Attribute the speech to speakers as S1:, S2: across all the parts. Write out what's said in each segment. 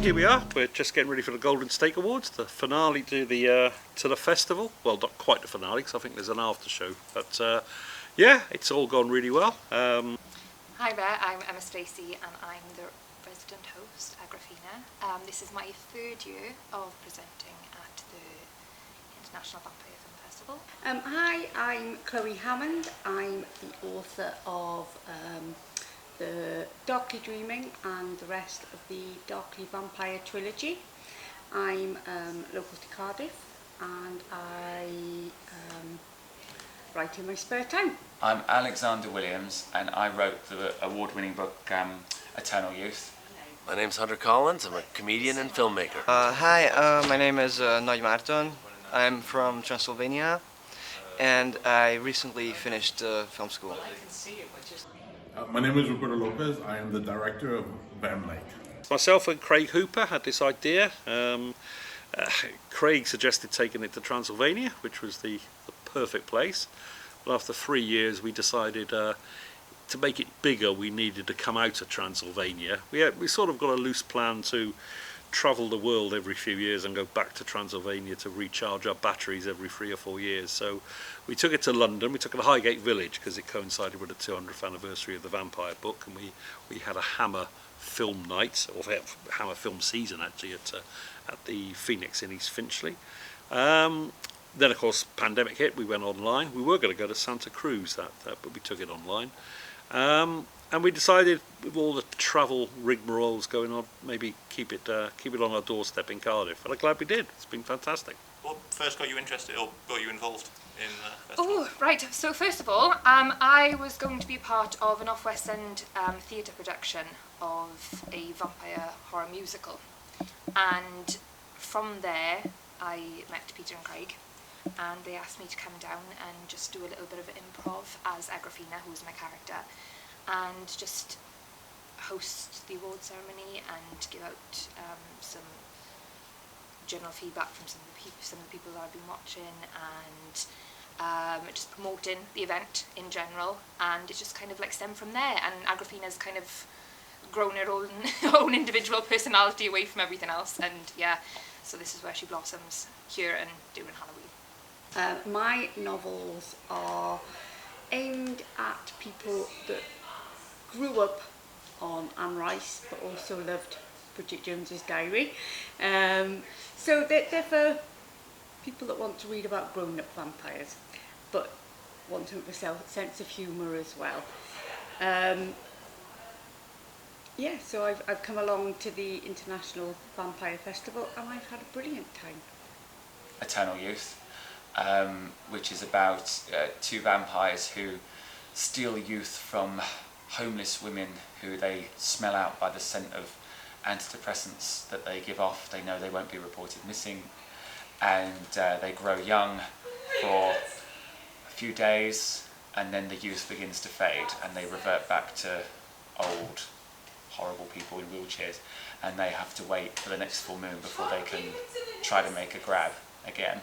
S1: here we are. We're just getting ready for the Golden Steak Awards, the finale to the festival. Well, not quite the finale, because I think there's an after show. But yeah, it's all gone really well.
S2: Hi there, I'm Stacey, and I'm the resident host at Agrafina. This is my third year of presenting at the International Vampire Film Festival.
S3: Hi, I'm Hammond. I'm the author of the Darkly Dreaming and the rest of the Darkly Vampire trilogy. I'm local to Cardiff, and I write in my spare time.
S4: I'm Alexander Williams, and I wrote the award-winning book Eternal Youth.
S5: My name's Hunter Collins. I'm a comedian and filmmaker.
S6: Hi, my name is Nagy Marton. I'm from Transylvania, and I recently finished film school.
S7: My name is Roberto Lopez. I am the director of Vamp.
S1: Myself and Craig Hooper had this idea. Craig suggested taking it to Transylvania, which was the perfect place. But after 3 years, we decided to make it bigger, we needed to come out of Transylvania. We sort of got a loose plan to travel the world every few years and go back to Transylvania to recharge our batteries every 3 or 4 years. So we took it to London. We took it to Highgate Village because it coincided with the 200th anniversary of the Vampire book, and we had a Hammer film night, or Hammer film season actually, at the Phoenix in East Finchley. Then of course pandemic hit, we went online. We were going to go to Santa Cruz but we took it online. And we decided, with all the travel rigmaroles going on, maybe keep it on our doorstep in Cardiff. And I'm glad we did. It's been fantastic.
S8: What first got you interested, or got you involved in the festival?
S2: Oh, right. So first of all, I was going to be part of an Off-West End theatre production of a vampire horror musical. And from there, I met Peter and Craig, and they asked me to come down and just do a little bit of improv as Agrafina, who was my character, and just host the award ceremony and give out some general feedback from some of the people that I've been watching, and just promoting the event in general. And it just kind of like stemmed from there, and Agrafina's kind of grown her own individual personality away from everything else, and yeah, so this is where she blossoms, here and doing Halloween.
S3: My novels are aimed at people that grew up on Anne Rice but also loved Bridget Jones's Diary. So they're for people that want to read about grown-up vampires but want to have a sense of humour as well. Yeah, so I've come along to the International Vampire Festival and I've had a brilliant time.
S4: Eternal Youth, which is about two vampires who steal youth from homeless women who they smell out by the scent of antidepressants that they give off. They know they won't be reported missing, and they grow young for a few days, and then the youth begins to fade and they revert back to old, horrible people in wheelchairs, and they have to wait for the next full moon before they can try to make a grab again.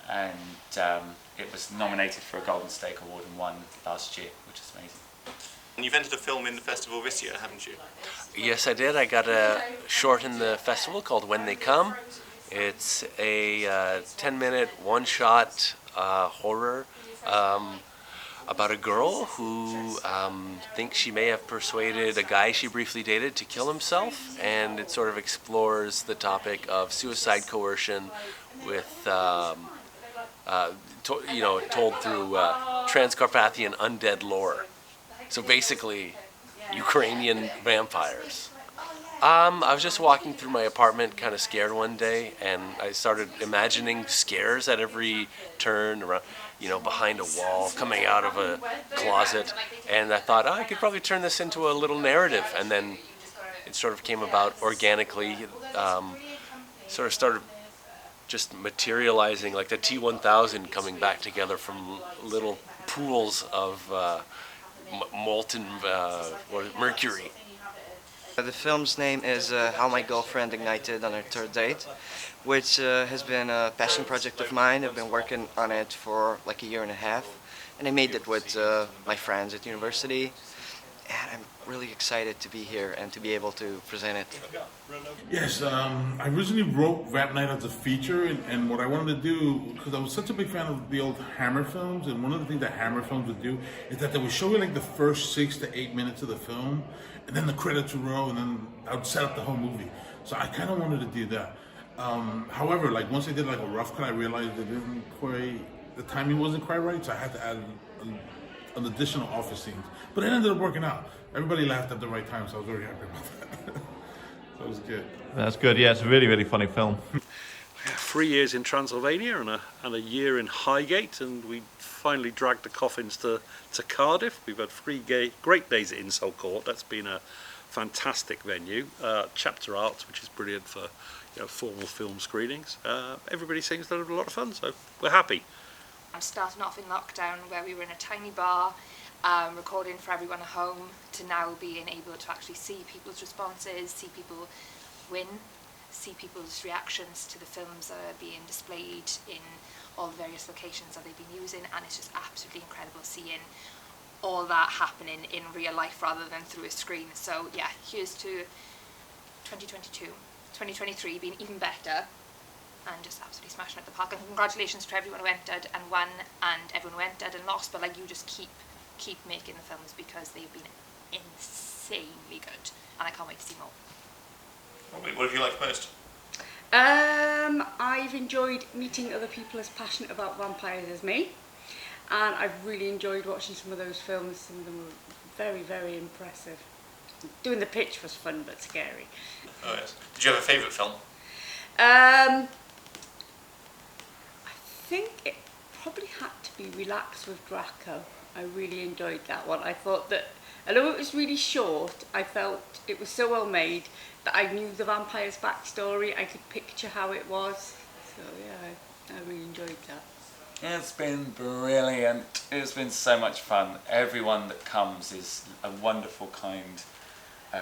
S4: And it was nominated for a Golden Steak Award and won last year, which is amazing.
S8: And you've entered a film in the festival this year, haven't you?
S5: Yes, I did. I got a short in the festival called When They Come. It's a 10-minute, one-shot horror about a girl who thinks she may have persuaded a guy she briefly dated to kill himself, and it sort of explores the topic of suicide coercion with, told through Transcarpathian undead lore. So basically, Ukrainian vampires. I was just walking through my apartment, kind of scared one day, and I started imagining scares at every turn, around, behind a wall, coming out of a closet, and I thought, I could probably turn this into a little narrative, and then it sort of came about organically, sort of started just materializing, like the T-1000 coming back together from little pools of molten mercury.
S6: The film's name is How My Girlfriend Ignited on Her Third Date, which has been a passion project of mine. I've been working on it for like 1.5 years, and I made it with my friends at university. and I'm really excited to be here and to be able to present it.
S7: Yes, I originally wrote Vamp Night as a feature, and what I wanted to do, because I was such a big fan of the old Hammer films, and one of the things that Hammer films would do is that they would show you like the first 6 to 8 minutes of the film, and then the credits would roll, and then I would set up the whole movie. So I kind of wanted to do that. However, like once I did like a rough cut, I realized the timing wasn't quite right, so I had to add an additional office scenes. But it ended up working out. Everybody laughed at the right time, so I was very happy about that. So it was good.
S9: That's good. Yeah, it's a really, really funny film.
S1: 3 years in Transylvania and a year in Highgate, and we finally dragged the coffins to Cardiff. We've had 3 great days at Insult Court. That's been a fantastic venue. Chapter Arts, which is brilliant for formal film screenings. Everybody seems to have a lot of fun, so we're happy.
S2: I'm starting off in lockdown where we were in a tiny bar recording for everyone at home, to now being able to actually see people's responses, see people win, see people's reactions to the films that are being displayed in all the various locations that they've been using, and it's just absolutely incredible seeing all that happening in real life rather than through a screen. So yeah, here's to 2022, 2023 being even better, and just absolutely smashing at the park. And congratulations to everyone who entered and won, and everyone who entered and lost, but like, you just keep making the films because they've been insanely good, and I can't wait to see more.
S8: What have you liked most?
S3: I've enjoyed meeting other people as passionate about vampires as me, and I've really enjoyed watching some of those films. Some of them were very, very impressive. Doing the pitch was fun but scary.
S8: Oh yes. Did you have a favourite film?
S3: I think it probably had to be Relax with Draco. I really enjoyed that one. I thought that, although it was really short, I felt it was so well made that I knew the vampire's backstory. I could picture how it was. So yeah, I really enjoyed that.
S4: It's been brilliant. It's been so much fun. Everyone that comes is a wonderful, kind,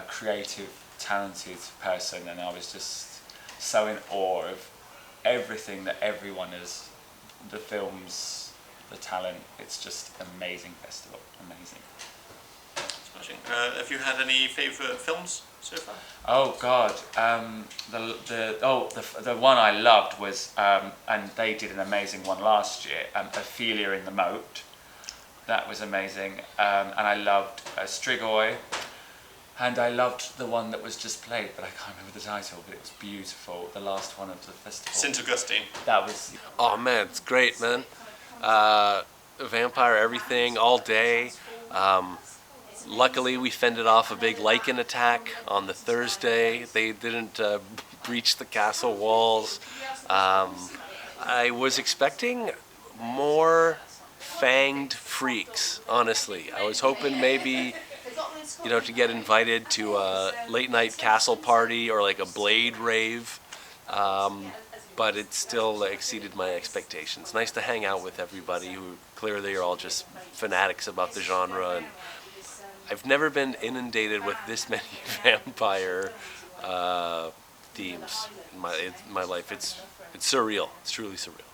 S4: creative, talented person, and I was just so in awe of everything that everyone is. The films, the talent. It's just amazing festival. Amazing.
S8: Smashing. Have you had any favourite films so far?
S4: Oh God, the one I loved was, and they did an amazing one last year, Ophelia in the Moat. That was amazing, and I loved Strigoi, and I loved the one that was just played, but I can't remember the title, but it was beautiful. The last one of the festival.
S8: St. Augustine.
S4: That was.
S5: Oh man, it's great, man. Vampire everything all day. Luckily, we fended off a big lichen attack on the Thursday. They didn't breach the castle walls. I was expecting more fanged freaks, honestly. I was hoping maybe, to get invited to a late night castle party or like a blade rave. But it still exceeded my expectations. Nice to hang out with everybody who clearly are all just fanatics about the genre, and I've never been inundated with this many vampire themes in my life. It's surreal. It's truly surreal.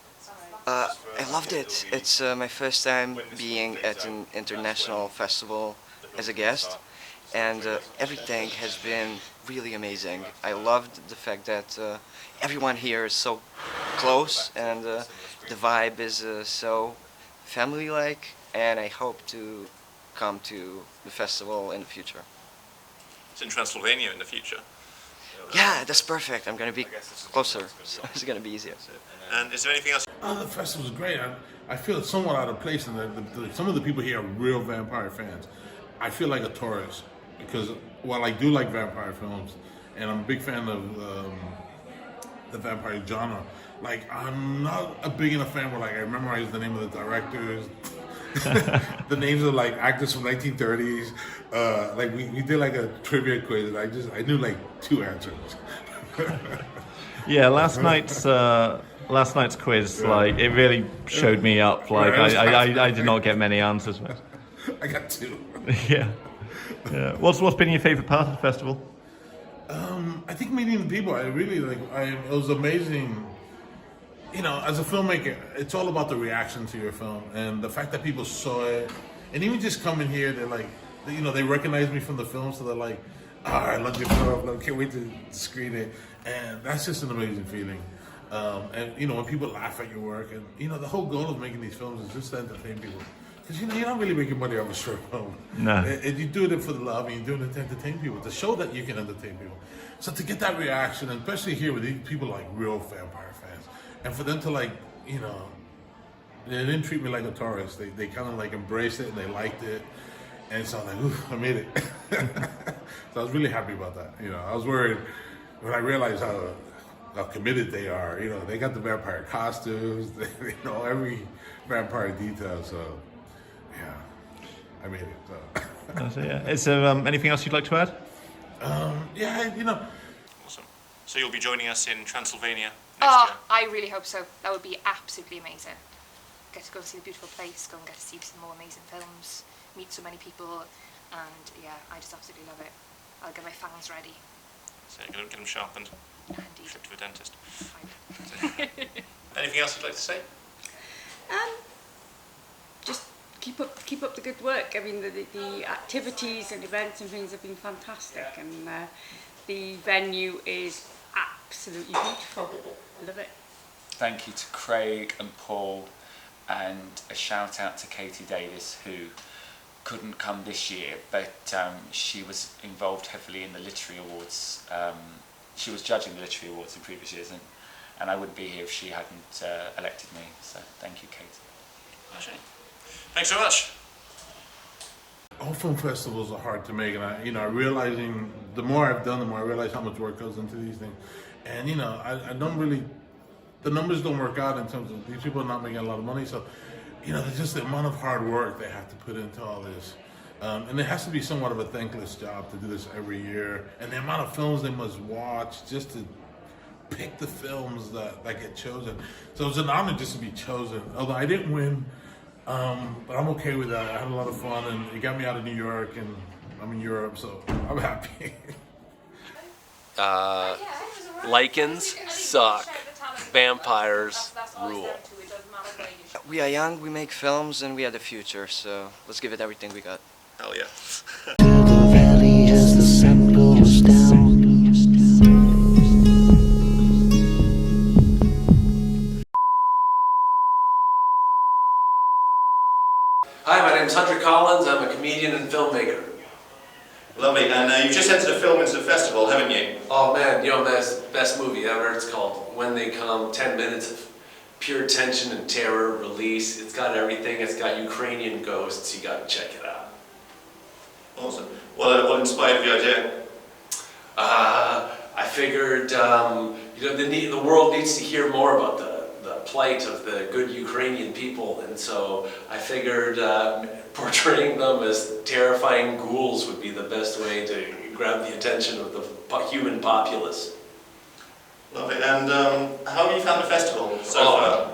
S6: I loved it. It's my first time being at an international festival as a guest, and everything has been really amazing. I loved the fact that everyone here is so close, and the vibe is so family-like, and I hope to come to the festival in the future.
S8: It's in Transylvania in the future.
S6: Yeah, that's perfect. I'm going to be closer, so it's going to be easier.
S8: And is there anything else?
S7: The festival's great. I feel it's somewhat out of place, and some of the people here are real vampire fans. I feel like a tourist, because while I do like vampire films, and I'm a big fan of the vampire genre, like, I'm not a big enough fan where like I memorize the name of the directors, the names of like actors from 1930s. Like we did like a trivia quiz, and I knew like 2 answers.
S9: Yeah, last night's quiz, like, it really showed me up. Like, I did not get many answers.
S7: I got 2.
S9: Yeah. What's been your favorite part of the festival?
S7: I think meeting the people. I really it was amazing. As a filmmaker, it's all about the reaction to your film, and the fact that people saw it, and even just coming here, they're like, you know, they recognize me from the film, so they're like, "Oh, I love your film. I can't wait to screen it." And that's just an amazing feeling. And you know, when people laugh at your work, and you know, the whole goal of making these films is just to entertain people. Because you know, you're not really making money off a short film.
S9: No.
S7: And you do it for the love, and you're doing it to entertain people, to show that you can entertain people. So to get that reaction, and especially here with these people like real vampire fans, and for them to like, you know, they didn't treat me like a tourist. They kind of like embraced it and they liked it. And so I'm like, oof, I made it. So I was really happy about that. You know, I was worried when I realized how committed they are. You know, they got the vampire costumes, they know every vampire detail. So yeah, I made it. So.
S9: That's it, yeah. Is there anything else you'd like to add?
S7: Yeah, you know.
S8: Awesome. So you'll be joining us in Transylvania next year?
S2: I really hope so. That would be absolutely amazing. Get to go and see the beautiful place, go and get to see some more amazing films, meet so many people, and yeah, I just absolutely love it. I'll get my fangs ready.
S8: So get them sharpened.
S2: Indeed.
S8: Trip to a dentist.
S2: Fine.
S8: Anything else you'd like to say?
S3: Just keep up the good work. I mean, the activities and events and things have been fantastic, and the venue is absolutely beautiful. Love it.
S4: Thank you to Craig and Paul, and a shout out to Katie Davis, who couldn't come this year, but she was involved heavily in the literary awards. She was judging the literary awards in previous years, and I wouldn't be here if she hadn't elected me. So thank you, Katie.
S8: Actually, thanks so much.
S7: All film festivals are hard to make, and I realizing the more I've done, the more I realize how much work goes into these things. And you know, I don't really, the numbers don't work out in terms of these people are not making a lot of money. So, you know, there's just the amount of hard work they have to put into all this. And it has to be somewhat of a thankless job to do this every year. And the amount of films they must watch just to pick the films that get chosen. So it's an honor just to be chosen. Although I didn't win, but I'm okay with that. I had a lot of fun, and it got me out of New York, and I'm in Europe, so I'm happy.
S5: Lichens suck. Vampires rule.
S6: We are young, we make films, and we are the future, so let's give it everything we got.
S8: Hell yeah.
S10: To the valley as the sun goes down.
S5: Hi, my name's Hunter Collins. I'm a comedian and filmmaker.
S8: Lovely. And you've just entered a film into the festival, haven't you?
S5: Oh man, you know, best movie ever. It's called When They Come. 10 minutes of pure tension and terror, release. It's got everything. It's got Ukrainian ghosts. You got to check it out.
S8: Awesome. What inspired the idea?
S5: I figured, you know, the world needs to hear more about the plight of the good Ukrainian people, and so I figured portraying them as terrifying ghouls would be the best way to grab the attention of the human populace.
S8: Lovely. And how have you found the festival so far?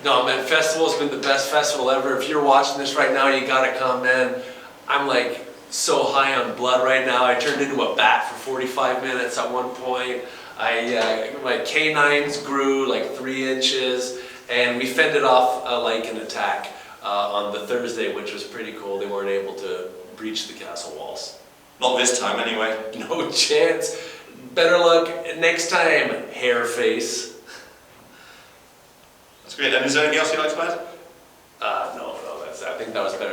S5: No, man, festival's been the best festival ever. If you're watching this right now, you gotta come, man. I'm like so high on blood right now. I turned into a bat for 45 minutes at one point. My canines grew like 3 inches, and we fended off like an attack on the Thursday, which was pretty cool. They weren't able to breach the castle walls.
S8: Not this time, anyway.
S5: No chance. Better luck next time, hair face.
S8: That's great. And is there anything else you'd like to add?
S5: No, I think that was better